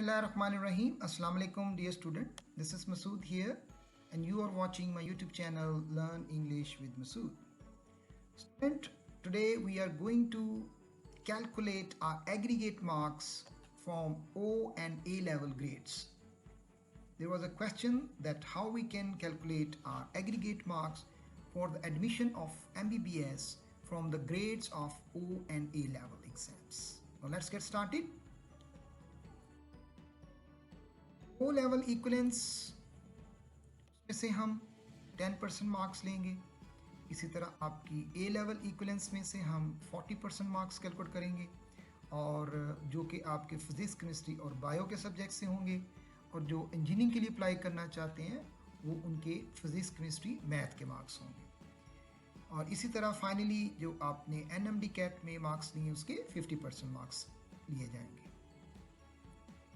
Bismillahirrahmanirrahim. Assalamu alaikum, dear student. This is Masood here, and you are watching my YouTube channel Learn English with Masood. Student, today we are going to calculate our aggregate marks from O and A level grades. There was a question that how we can calculate our aggregate marks for the admission of MBBS from the grades of O and A level exams. Now let's get started. O level equivalence में से हम 10% marks लेंगे। इसी तरह आपकी ए level equivalence में से हम 40% मार्क्स कैलकुलेट करेंगे, और जो कि आपके फिजिक्स, केमिस्ट्री और बायो के सब्जेक्ट से होंगे, और जो इंजीनियरिंग के लिए अप्लाई करना चाहते हैं वो उनके फिजिक्स, केमिस्ट्री, मैथ के मार्क्स होंगे। और इसी तरह फाइनली जो आपने एनएमडी कैट में मार्क्स लिए उसके 50% मार्क्स लिए जाएंगे।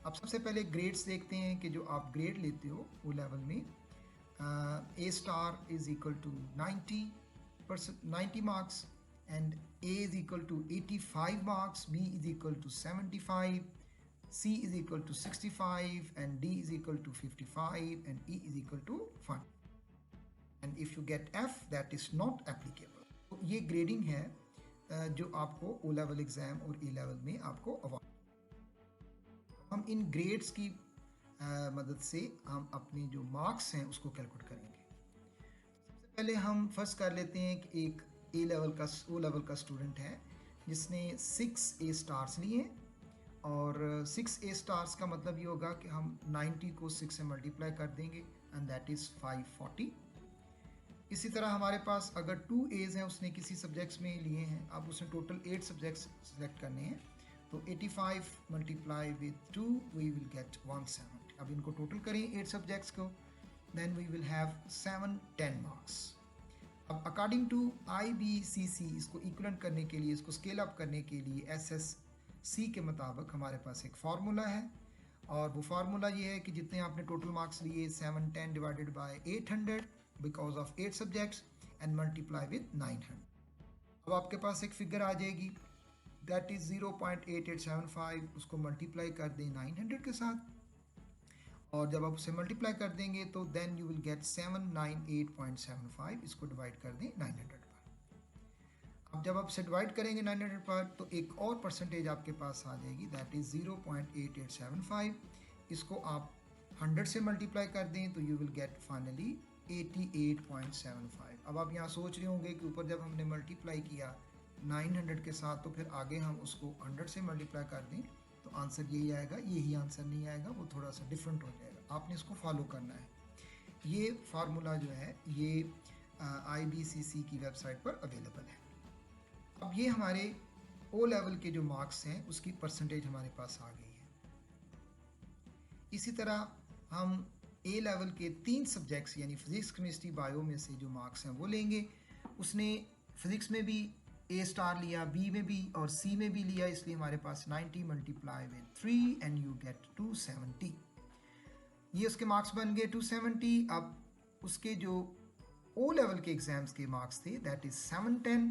अब सबसे पहले ग्रेड्स देखते हैं कि जो आप ग्रेड लेते हो वो लेवल में A star is equal to 90 marks, and A is equal to 85 marks, B is equal to 75, C is equal to 65, and D is equal to 55, and E is equal to 1, and if you get F that is not applicable. तो ये grading है जो आपको O level exam और ए level में आपको award. हम इन grades की मदद से हम अपने जो मार्क्स हैं उसको कैलकुलेट करेंगे। सबसे पहले हम फर्स्ट कर लेते हैं कि एक ए लेवल का ओ लेवल का स्टूडेंट है जिसने 6 ए स्टार्स लिए हैं, और 6 ए स्टार्स का मतलब ये होगा कि हम 90 को 6 से मल्टीप्लाई कर देंगे एंड दैट इज़ 540। इसी तरह हमारे पास अगर 2 एज हैं उसने किसी सब्जेक्ट्स में लिए हैं, अब उसने टोटल 8 सब्जेक्ट्स सेलेक्ट करने हैं, तो 85 multiply with 2 we will get 170। अब इनको टोटल करें 8 सब्जेक्ट्स को, then we will have 710 marks. अब अकॉर्डिंग टू IBCC इसको इक्वलेंट करने के लिए, इसको स्केल अप करने के लिए SSC के मुताबिक हमारे पास एक फार्मूला है, और वो फार्मूला ये है कि जितने आपने टोटल मार्क्स लिए 710 divided by 800 because of 8 subjects and multiply with 900। अब आपके पास एक फिगर आ जाएगी दैट इज 0.8875, उसको मल्टीप्लाई कर दें 900 के साथ, और जब आप उसे मल्टीप्लाई कर देंगे तो देन यू विल गेट 798.75, इसको डिवाइड कर दें 900 पर। अब जब आप इसे डिवाइड करेंगे 900 पर तो एक और परसेंटेज आपके पास आ जाएगी दैट इज 0.8875, इसको आप 100 से मल्टीप्लाई कर दें तो यू विल गेट फाइनली 88.75। अब आप यहाँ सोच रहे होंगे कि ऊपर जब हमने मल्टीप्लाई किया 900 के साथ तो फिर आगे हम उसको 100 से मल्टीप्लाई कर दें तो आंसर यही आएगा। यही आंसर नहीं आएगा, वो थोड़ा सा डिफरेंट हो जाएगा, आपने इसको फॉलो करना है। ये फार्मूला जो है ये IBCC की वेबसाइट पर अवेलेबल है। अब ये हमारे ओ लेवल के जो मार्क्स हैं उसकी परसेंटेज हमारे पास आ गई है। इसी तरह हम ए लेवल के 3 सब्जेक्ट्स यानी फिजिक्स, केमिस्ट्री, बायो में से जो मार्क्स हैं वो लेंगे। उसने फिजिक्स में भी ए स्टार लिया, बी में भी और सी में भी लिया, इसलिए हमारे पास 90 multiply with 3 and you get 270। ये उसके मार्क्स बन गए 270। अब उसके जो ओ लेवल के एग्जाम्स के मार्क्स थे दैट इज 710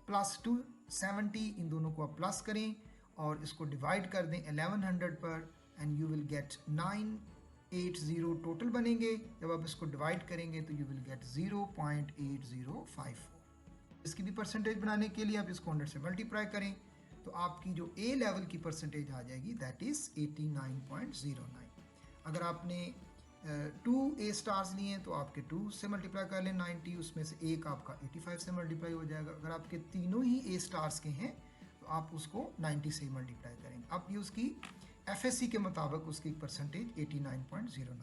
प्लस 270, इन दोनों को आप प्लस करें और इसको डिवाइड कर दें 1100 पर and you will get 980 total बनेंगे। जब आप इसको डिवाइड करेंगे तो यू विल गेट 0.8054। इसकी भी परसेंटेज बनाने के लिए आप इसको 100 से मल्टीप्लाई करें तो आपकी जो ए लेवल की परसेंटेज आ जाएगी दैट इज़ 89.09। अगर आपने 2 ए स्टार्स लिए हैं तो आपके 2 से मल्टीप्लाई कर लें 90, उसमें से एक आपका 85 से मल्टीप्लाई हो जाएगा। अगर आपके तीनों ही ए स्टार्स के हैं तो आप उसको 90 से मल्टीप्लाई करेंगे। अब ये उसकी FSC के मुताबिक उसकी परसेंटेज 89.09 आ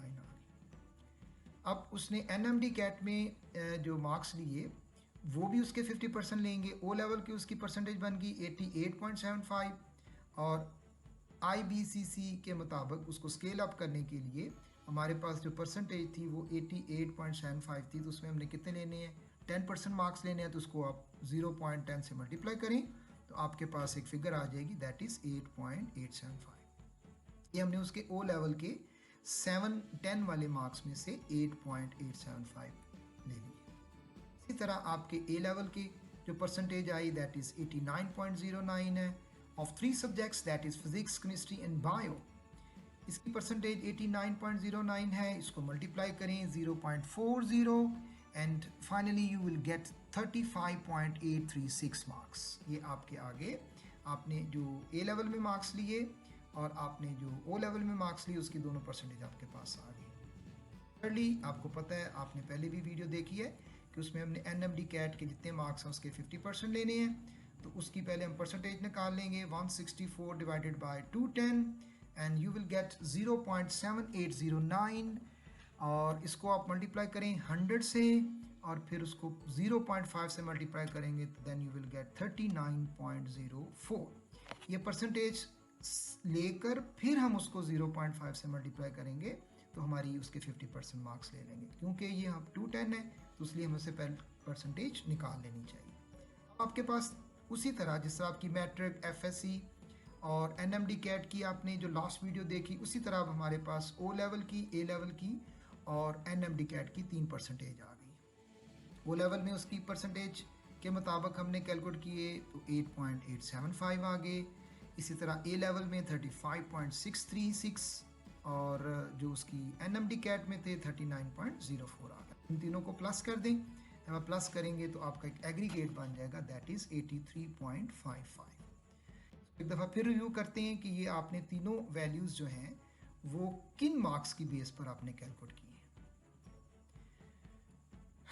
रही। अब उसने NMD कैट में जो मार्क्स लिए वो भी उसके 50% लेंगे। ओ लेवल की उसकी परसेंटेज बन गई 88.75, और IBCC के मुताबिक उसको स्केल अप करने के लिए हमारे पास जो परसेंटेज थी वो 88.75 थी, तो उसमें हमने कितने लेने हैं 10% मार्क्स लेने हैं, तो उसको आप 0.10 से मल्टीप्लाई करें तो आपके पास एक फिगर आ जाएगी दैट इज़ 8.875। ये हमने उसके ओ लेवल के 710 वाले मार्क्स में से 8.875 ले लिए। इसी तरह आपके ए लेवल की जो परसेंटेज आई दैट इज़ 89.09 है of 3 subjects that is physics, chemistry and bio. इसकी परसेंटेज 89.09 है, इसको मल्टीप्लाई करें 0.40 and finally you will get 35.836 marks. ये आपके आगे आपने जो ए लेवल में मार्क्स लिए और आपने जो ओ लेवल में मार्क्स लिए उसकी दोनों परसेंटेज आपके पास आ गई। thirdly, आपको पता है, आपने पहले भी वीडियो देखी है कि उसमें हमने NMD CAT के जितने मार्क्स हैं उसके 50% लेने हैं, तो उसकी पहले हम परसेंटेज निकाल लेंगे 164 divided by 210 and you will get 0.7809 और इसको आप मल्टीप्लाई करें 100 से और फिर उसको 0.5 से मल्टीप्लाई करेंगे तो देन यू विल गेट 39.04। ये परसेंटेज लेकर फिर हम उसको 0.5 से मल्टीप्लाई करेंगे तो हमारी उसके 50% मार्क्स ले लेंगे। क्योंकि ये हम 210 है तो इसलिए हमें से पहले परसेंटेज निकाल लेनी चाहिए। आपके पास उसी तरह जिस तरह आपकी मैट्रिक, FSC और NMD CAT की आपने जो लास्ट वीडियो देखी, उसी तरह अब हमारे पास O लेवल की, A लेवल की और NMD CAT की 3 परसेंटेज आ गई। O लेवल में उसकी परसेंटेज के मुताबिक हमने कैलकुलेट किए तो 8.875 आ गए। इसी तरह A लेवल में 35.636 और जो उसकी NMD CAT में थे 39.04 आ गया। इन तीनों को प्लस कर दें, जब आप प्लस करेंगे तो आपका एक एग्रीगेट बन जाएगा, दैट इज़ 83.55। एक दफ़ा फिर रिव्यू करते हैं कि ये आपने तीनों वैल्यूज़ जो हैं वो किन मार्क्स की बेस पर आपने कैलकुलेट किए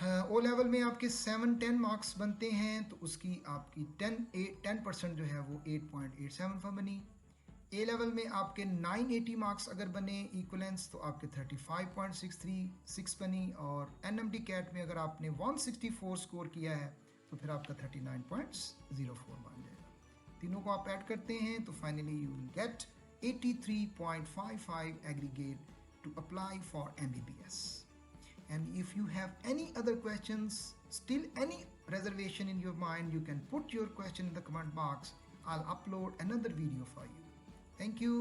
हैं। ओ लेवल में आपके 710 मार्क्स बनते हैं तो उसकी आपकी 10% जो है वो 8.87 बनी। ए लेवल में आपके 980 मार्क्स अगर बने इक्वलेंस तो आपके 35.636 बनी और NMD CAT में अगर आपने 164 स्कोर किया है तो फिर आपका 39.04 बन जाएगा। तीनों को आप ऐड करते हैं तो finally you will get 83.55 aggregate to apply for MBBS. And if you have any other questions, still any reservation in your mind, you can put your question in the comment box. I'll upload another video for you. Thank you.